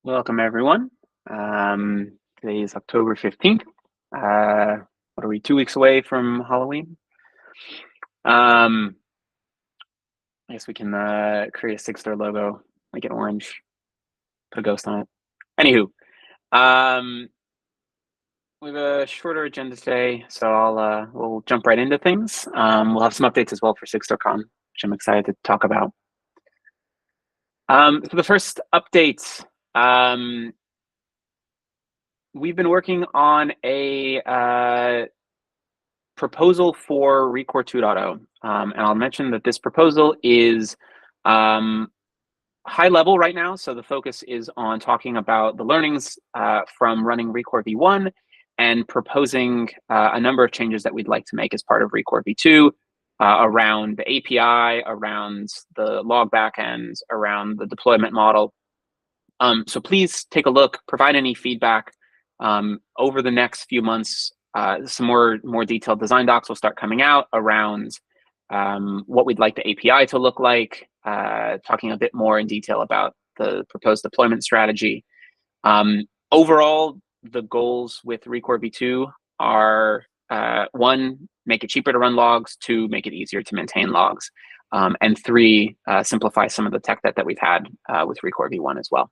Welcome, everyone. Today is October 15th. What are we, 2 weeks away from Halloween? I guess we can create a Sigstore logo, make it orange, put a ghost on it. Anywho, we have a shorter agenda today, so we'll jump right into things. We'll have some updates as well for SigstoreCon, which I'm excited to talk about. For the first update, we've been working on a proposal for Recore 2.0, and I'll mention that this proposal is high level right now. So the focus is on talking about the learnings from running Recore v1 and proposing a number of changes that we'd like to make as part of Recore v2 around the API, around the log backends, around the deployment model. So please take a look, provide any feedback. Over the next few months, some more detailed design docs will start coming out around what we'd like the API to look like, talking a bit more in detail about the proposed deployment strategy. Overall, the goals with Recore v2 are 1, make it cheaper to run logs, 2, make it easier to maintain logs, and 3, simplify some of the tech debt that we've had with Recore v1 as well.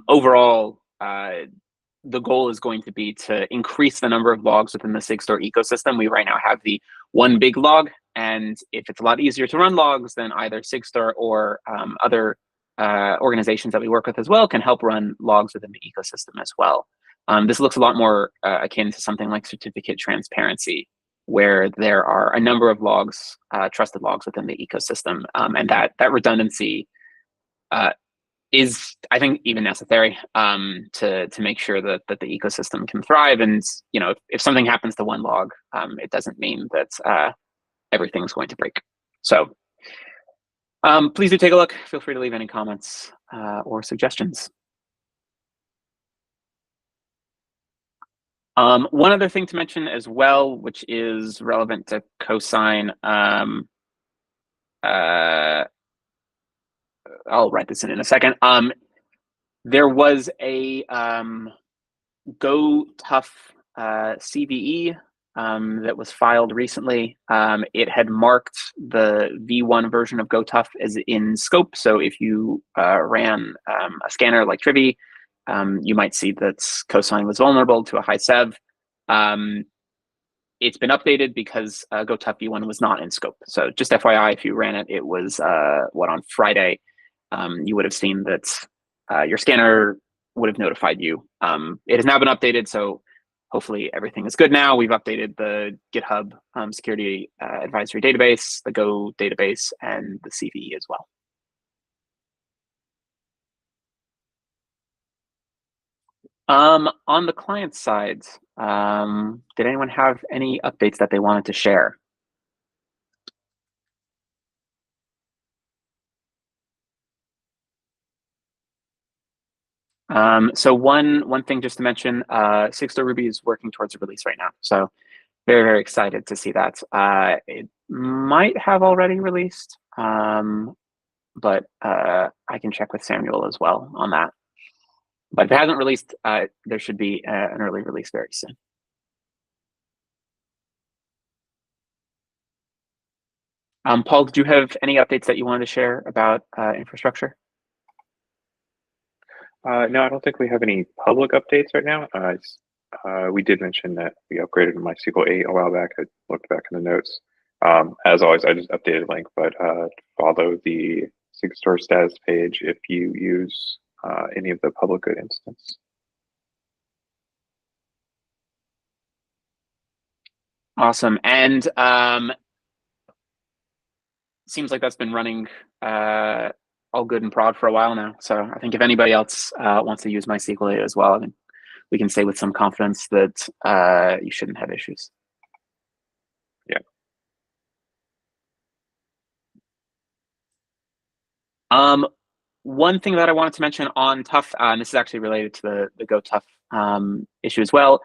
Overall, the goal is going to be to increase the number of logs within the Sigstore ecosystem. We right now have the one big log, and if it's a lot easier to run logs, then either Sigstore or other organizations that we work with as well can help run logs within the ecosystem as well. This looks a lot more akin to something like certificate transparency, where there are a number of logs, trusted logs within the ecosystem, and that redundancy is, I think, even necessary to make sure that the ecosystem can thrive. And if something happens to one log, it doesn't mean that everything's going to break. So please do take a look. Feel free to leave any comments or suggestions. One other thing to mention as well, which is relevant to cosign, I'll write this in a second. There was a Go Tough CVE that was filed recently. It had marked the v1 version of Go Tough as in scope. So if you ran a scanner like Trivy, you might see that cosign was vulnerable to a high sev. It's been updated because Go Tough v1 was not in scope. So just FYI, if you ran it, it was on Friday. You would have seen that your scanner would have notified you. It has now been updated, so hopefully everything is good now. We've updated the GitHub security advisory database, the Go database, and the CVE as well. On the client side, did anyone have any updates that they wanted to share? So one thing just to mention, Sigstore Ruby is working towards a release right now. So very, very excited to see that. It might have already released, but I can check with Samuel as well on that. But if it hasn't released, there should be an early release very soon. Paul, did you have any updates that you wanted to share about infrastructure? No, I don't think we have any public updates right now. We did mention that we upgraded MySQL 8 a while back. I looked back in the notes. As always, I just updated link, but follow the Sigstore status page if you use any of the public good instance. Awesome. And seems like that's been running all good and prod for a while now. So I think if anybody else wants to use MySQL 8 as well, then we can say with some confidence that you shouldn't have issues. Yeah. One thing that I wanted to mention on Tough, and this is actually related to the Go Tough issue as well.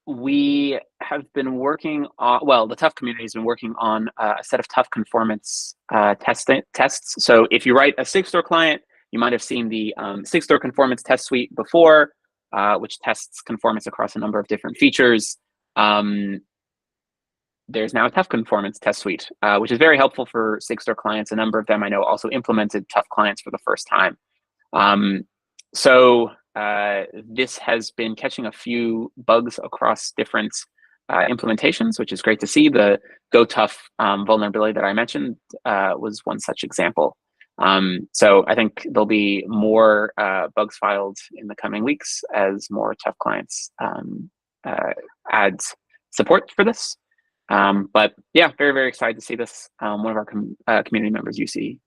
we have been working on, well, the Tough community has been working on a set of Tough conformance tests. So if you write a Sigstore client, you might have seen the Sigstore conformance test suite before, which tests conformance across a number of different features. There's now a Tough conformance test suite, which is very helpful for Sigstore clients. A number of them I know also implemented Tough clients for the first time. So this has been catching a few bugs across different implementations, which is great to see. The Go Tough vulnerability that I mentioned was one such example. So I think there'll be more bugs filed in the coming weeks as more Tough clients add support for this. But yeah, very, very excited to see this. One of our community members, UC,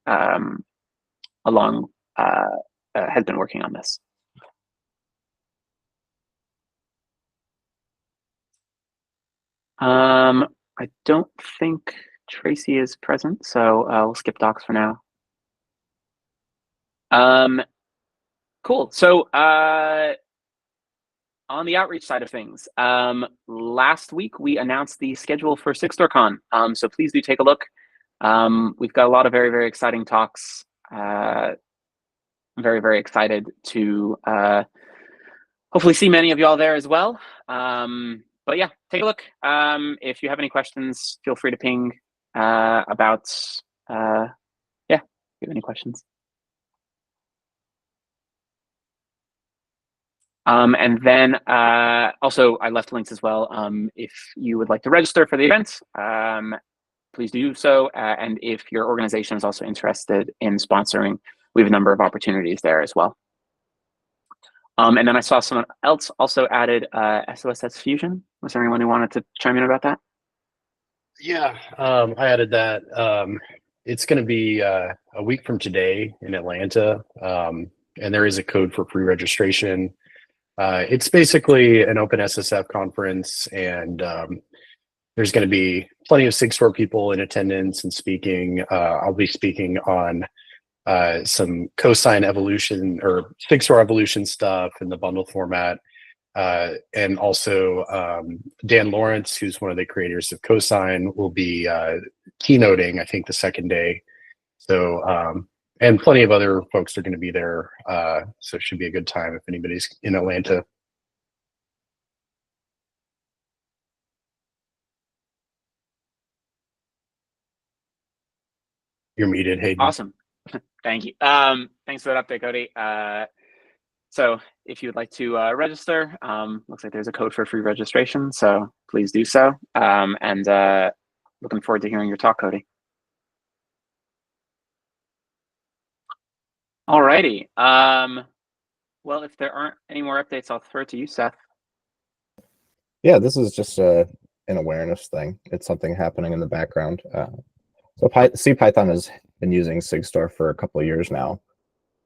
has been working on this. I don't think Tracy is present, so we'll skip docs for now. Cool. So on the outreach side of things, last week we announced the schedule for SigstoreCon. So please do take a look. We've got a lot of very, very exciting talks. Very, very excited to hopefully see many of y'all there as well. But yeah, take a look. If you have any questions, feel free to ping about, yeah, if you have any questions. And then also I left links as well. If you would like to register for the event, please do so. And if your organization is also interested in sponsoring, we have a number of opportunities there as well. And then I saw someone else also added SOSS Fusion. Was there anyone who wanted to chime in about that? Yeah, I added that. It's going to be a week from today in Atlanta, and there is a code for pre-registration. It's basically an open SSF conference, and there's going to be plenty of Sigstore people in attendance and speaking. I'll be speaking on some cosign evolution or Sigstore evolution stuff in the bundle format. And also Dan Lawrence, who's one of the creators of cosign, will be keynoting, I think, the second day. So, and plenty of other folks are going to be there. So it should be a good time if anybody's in Atlanta. You're muted, Hayden. Awesome. Thank you. Thanks for that update, Cody. So if you would like to register, looks like there's a code for free registration, so please do so. And looking forward to hearing your talk, Cody. Alrighty. Well, if there aren't any more updates, I'll throw it to you, Seth. Yeah, this is just an awareness thing. It's something happening in the background. So CPython has been using Sigstore for a couple of years now,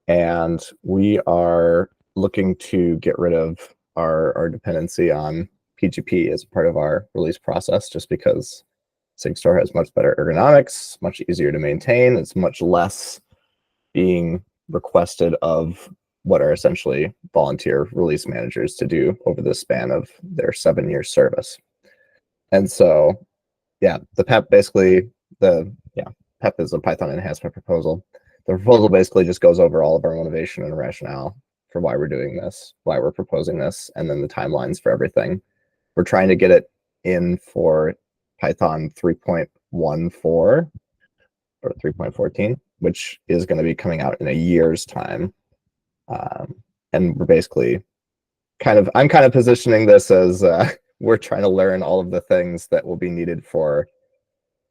and we are looking to get rid of our dependency on PGP as part of our release process, just because Sigstore has much better ergonomics, much easier to maintain. It's much less being requested of what are essentially volunteer release managers to do over the span of their 7-year service. And so, yeah, the PEP basically, PEP is a Python enhancement proposal. The proposal basically just goes over all of our motivation and rationale for why we're doing this, why we're proposing this, and then the timelines for everything. We're trying to get it in for Python 3.14 or 3.14, which is going to be coming out in a year's time. And we're basically I'm kind of positioning this as we're trying to learn all of the things that will be needed for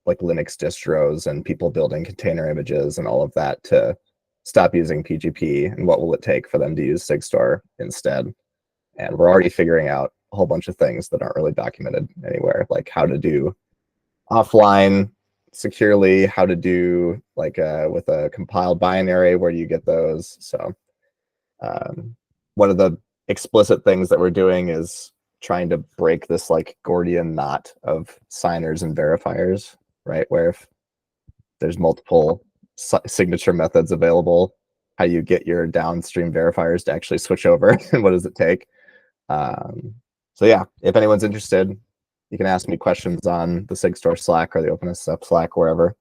like Linux distros and people building container images and all of that to stop using PGP, and what will it take for them to use Sigstore instead. And we're already figuring out a whole bunch of things that aren't really documented anywhere, like how to do offline securely, how to do like with a compiled binary, where do you get those? So one of the explicit things that we're doing is trying to break this like Gordian knot of signers and verifiers, right? Where if there's multiple signature methods available, how you get your downstream verifiers to actually switch over and what does it take? So yeah, if anyone's interested, you can ask me questions on the Sigstore Slack or the OpenSSF Slack, wherever.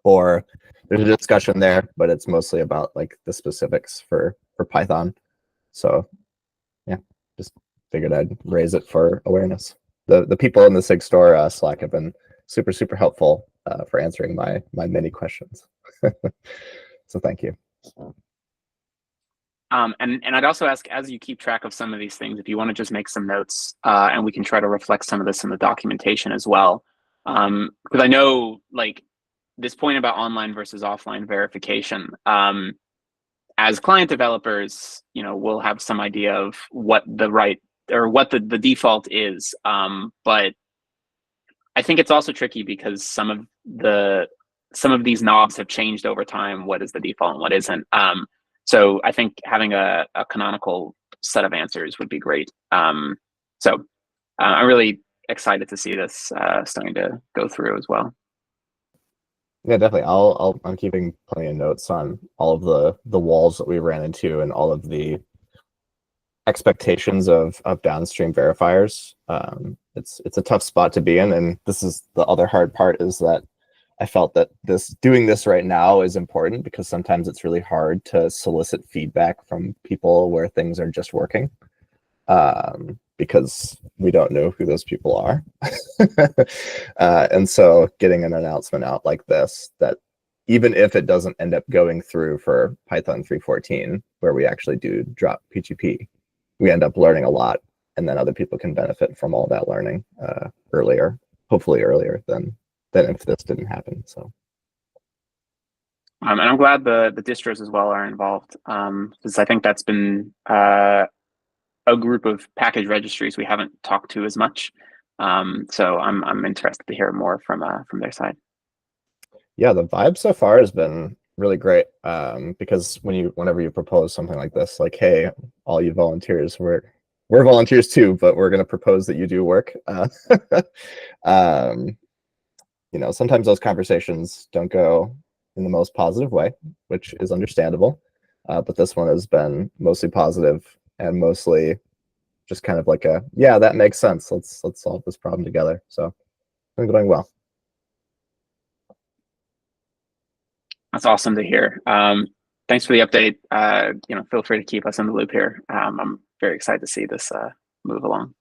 Or there's a discussion there, but it's mostly about like the specifics for Python. So yeah, just figured I'd raise it for awareness. The people in the Sigstore Slack have been super helpful for answering my many questions. So thank you. And I'd also ask, as you keep track of some of these things, if you want to just make some notes, and we can try to reflect some of this in the documentation as well. Because I know, like, this point about online versus offline verification, as client developers, you know, we'll have some idea of what the right or what the default is. But I think it's also tricky because some of these knobs have changed over time. What is the default and what isn't? So I think having a canonical set of answers would be great. So I'm really excited to see this starting to go through as well. Yeah, definitely. I'm keeping plenty of notes on all of the walls that we ran into and all of the expectations of downstream verifiers. It's a tough spot to be in, and this is the other hard part, is that I felt that doing this right now is important because sometimes it's really hard to solicit feedback from people where things are just working, because we don't know who those people are. And so getting an announcement out like this, that even if it doesn't end up going through for Python 3.14, where we actually do drop PGP, we end up learning a lot, and then other people can benefit from all that learning earlier, hopefully earlier than if this didn't happen. So, and I'm glad the distros as well are involved, because I think that's been a group of package registries we haven't talked to as much. So I'm interested to hear more from their side. Yeah, the vibe so far has been really great, because whenever you propose something like this, like, hey, all you volunteers, we're volunteers too, but we're going to propose that you do work. You know, sometimes those conversations don't go in the most positive way, which is understandable. But this one has been mostly positive and mostly just kind of like yeah, that makes sense. Let's solve this problem together. So it's been going well. That's awesome to hear. Thanks for the update. You know, feel free to keep us in the loop here. I'm very excited to see this move along.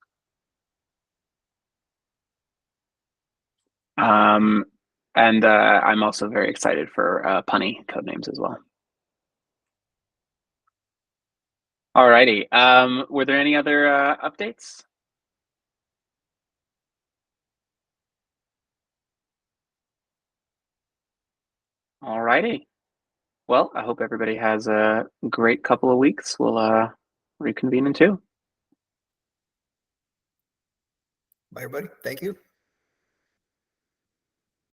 And I'm also very excited for punny code names as well. Alrighty. Were there any other updates? Alrighty. Well, I hope everybody has a great couple of weeks. We'll reconvene in 2. Bye, everybody. Thank you.